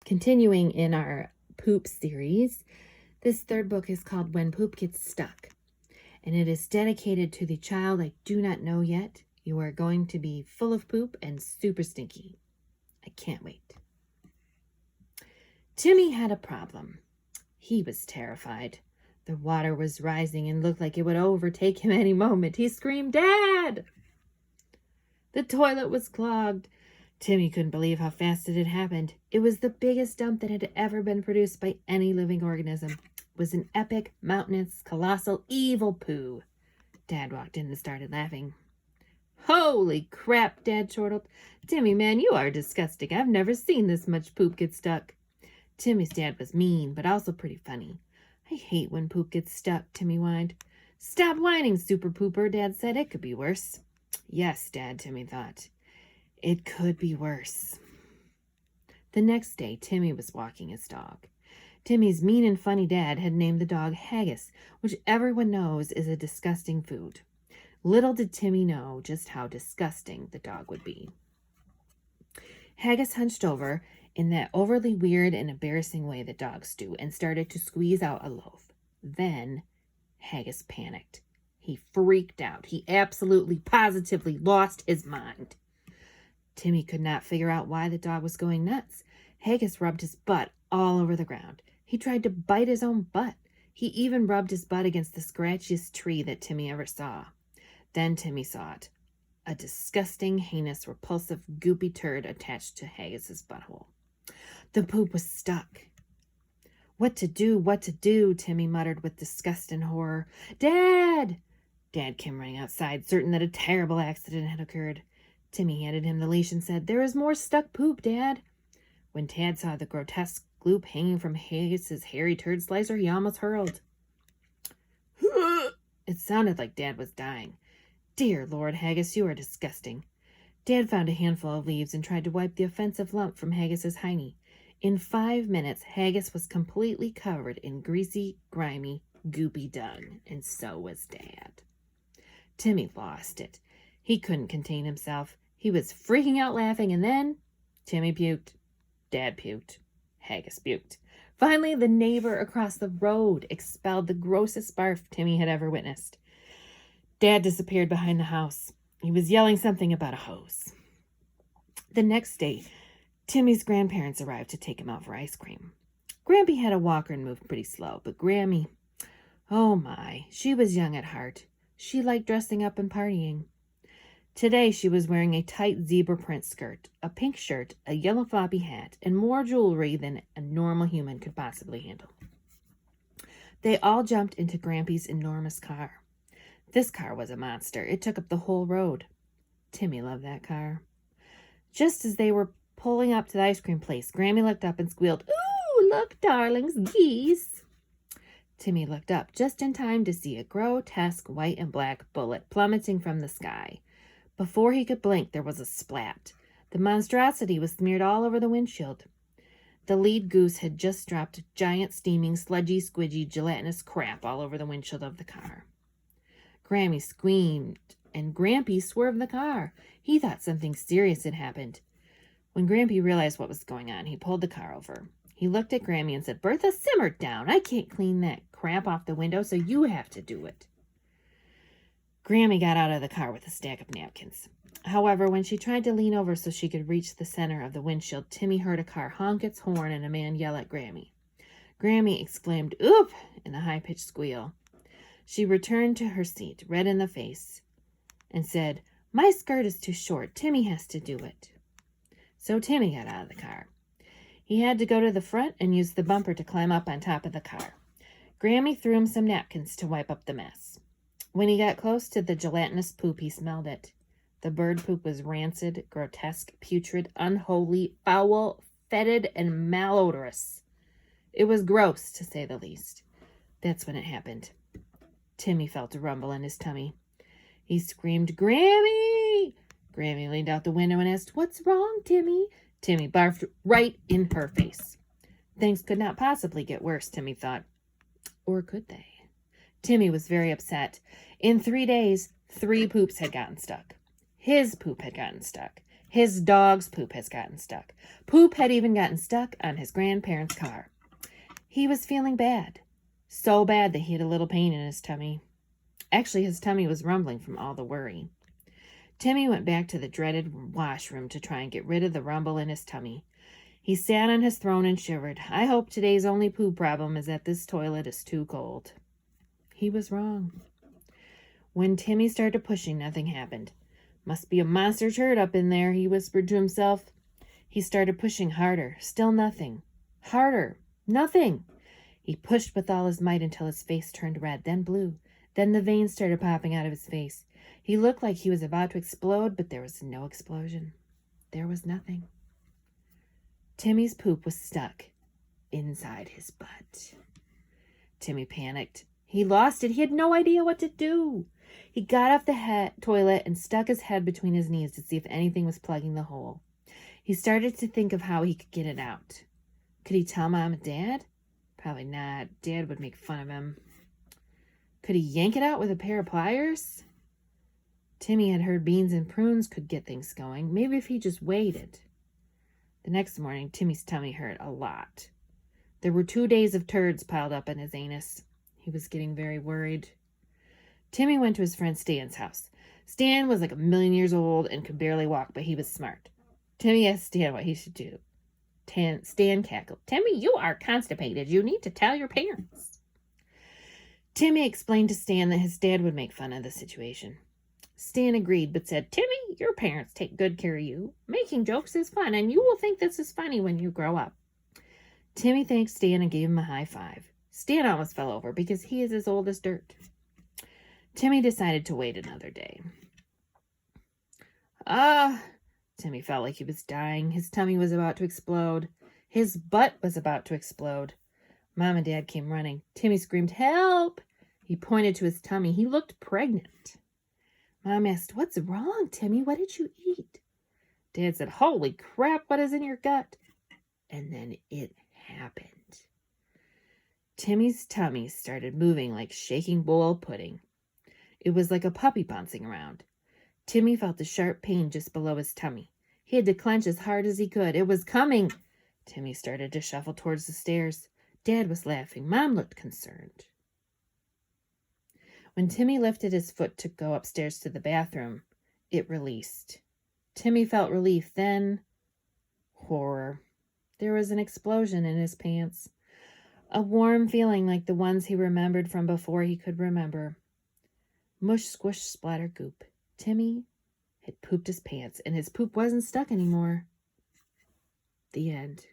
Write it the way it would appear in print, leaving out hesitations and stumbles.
Continuing in our poop series, this third book is called When Poop Gets Stuck, and it is dedicated to the child I do not know yet. You are going to be full of poop and super stinky. I can't wait. Timmy had a problem. He was terrified. The water was rising and looked like it would overtake him any moment. He screamed, "Dad!" The toilet was clogged. Timmy couldn't believe how fast it had happened. It was the biggest dump that had ever been produced by any living organism. It was an epic, mountainous, colossal, evil poo. Dad walked in and started laughing. "Holy crap," Dad chortled. "Timmy, man, you are disgusting. I've never seen this much poop get stuck." Timmy's dad was mean, but also pretty funny. "I hate when poop gets stuck," Timmy whined. "Stop whining, super pooper," Dad said. "It could be worse." Yes, Dad, Timmy thought. It could be worse. The next day, Timmy was walking his dog. Timmy's mean and funny dad had named the dog Haggis, which everyone knows is a disgusting food. Little did Timmy know just how disgusting the dog would be. Haggis hunched over in that overly weird and embarrassing way that dogs do and started to squeeze out a loaf. Then Haggis panicked. He freaked out. He absolutely, positively lost his mind. Timmy could not figure out why the dog was going nuts. Haggis rubbed his butt all over the ground. He tried to bite his own butt. He even rubbed his butt against the scratchiest tree that Timmy ever saw. Then Timmy saw it. A disgusting, heinous, repulsive, goopy turd attached to Haggis's butthole. The poop was stuck. What to do, Timmy muttered with disgust and horror. "Dad!" Dad came running outside, certain that a terrible accident had occurred. Timmy handed him the leash and said, "There is more stuck poop, Dad." When Dad saw the grotesque gloop hanging from Haggis's hairy turd slicer, he almost hurled. It sounded like Dad was dying. "Dear Lord, Haggis, you are disgusting." Dad found a handful of leaves and tried to wipe the offensive lump from Haggis's hiney. In 5 minutes, Haggis was completely covered in greasy, grimy, goopy dung, and so was Dad. Timmy lost it. He couldn't contain himself. He was freaking out laughing, and then Timmy puked. Dad puked. Haggis puked. Finally, the neighbor across the road expelled the grossest barf Timmy had ever witnessed. Dad disappeared behind the house. He was yelling something about a hose. The next day, Timmy's grandparents arrived to take him out for ice cream. Grampy had a walker and moved pretty slow, but Grammy, oh my, she was young at heart. She liked dressing up and partying. Today she was wearing a tight zebra print skirt, a pink shirt, a yellow floppy hat, and more jewelry than a normal human could possibly handle. They all jumped into Grampy's enormous car. This car was a monster. It took up the whole road. Timmy loved that car. Just as they were pulling up to the ice cream place, Grammy looked up and squealed, "Ooh, look, darlings, geese." Timmy looked up just in time to see a grotesque white and black bullet plummeting from the sky. Before he could blink, there was a splat. The monstrosity was smeared all over the windshield. The lead goose had just dropped giant, steaming, sludgy, squidgy, gelatinous crap all over the windshield of the car. Grammy screamed, and Grampy swerved the car. He thought something serious had happened. When Grampy realized what was going on, he pulled the car over. He looked at Grammy and said, "Bertha, simmer down. I can't clean that crap off the window, so you have to do it." Grammy got out of the car with a stack of napkins. However, when she tried to lean over so she could reach the center of the windshield, Timmy heard a car honk its horn and a man yell at Grammy. Grammy exclaimed, "Oop!" in a high-pitched squeal. She returned to her seat, red in the face, and said, "My skirt is too short. Timmy has to do it." So Timmy got out of the car. He had to go to the front and use the bumper to climb up on top of the car. Grammy threw him some napkins to wipe up the mess. When he got close to the gelatinous poop, he smelled it. The bird poop was rancid, grotesque, putrid, unholy, foul, fetid, and malodorous. It was gross, to say the least. That's when it happened. Timmy felt a rumble in his tummy. He screamed, "Grammy!" Grammy leaned out the window and asked, "What's wrong, Timmy?" Timmy barfed right in her face. Things could not possibly get worse, Timmy thought. Or could they? Timmy was very upset. In 3 days, 3 poops had gotten stuck. His poop had gotten stuck. His dog's poop has gotten stuck. Poop had even gotten stuck on his grandparents' car. He was feeling bad. So bad that he had a little pain in his tummy. Actually, his tummy was rumbling from all the worry. Timmy went back to the dreaded washroom to try and get rid of the rumble in his tummy. He sat on his throne and shivered. I hope today's only poop problem is that this toilet is too cold. He was wrong. When Timmy started pushing, nothing happened. Must be a monster turd up in there, he whispered to himself. He started pushing harder. Still nothing. Harder. Nothing. He pushed with all his might until his face turned red, then blue. Then the veins started popping out of his face. He looked like he was about to explode, but there was no explosion. There was nothing. Timmy's poop was stuck inside his butt. Timmy panicked. He lost it. He had no idea what to do. He got off the toilet and stuck his head between his knees to see if anything was plugging the hole. He started to think of how he could get it out. Could he tell Mom and Dad? Probably not. Dad would make fun of him. Could he yank it out with a pair of pliers? Timmy had heard beans and prunes could get things going. Maybe if he just waited. The next morning, Timmy's tummy hurt a lot. There were 2 days of turds piled up in his anus. He was getting very worried. Timmy went to his friend Stan's house. Stan was like 1,000,000 years old and could barely walk, but he was smart. Timmy asked Stan what he should do. Stan cackled. Timmy, you are constipated. You need to tell your parents. Timmy explained to Stan that his dad would make fun of the situation. Stan agreed, but said, Timmy, your parents take good care of you. Making jokes is fun, and you will think this is funny when you grow up. Timmy thanked Stan and gave him a high five. Stan almost fell over because he is as old as dirt. Timmy decided to wait another day. Timmy felt like he was dying. His tummy was about to explode. His butt was about to explode. Mom and Dad came running. Timmy screamed, help! He pointed to his tummy. He looked pregnant. Mom asked, what's wrong, Timmy? What did you eat? Dad said, holy crap, what is in your gut? And then it happened. Timmy's tummy started moving like shaking bowl pudding. It was like a puppy bouncing around. Timmy felt a sharp pain just below his tummy. He had to clench as hard as he could. It was coming. Timmy started to shuffle towards the stairs. Dad was laughing. Mom looked concerned. When Timmy lifted his foot to go upstairs to the bathroom, it released. Timmy felt relief, then horror. There was an explosion in his pants. A warm feeling like the ones he remembered from before he could remember. Mush, squish, splatter, goop. Timmy had pooped his pants, and his poop wasn't stuck anymore. The end.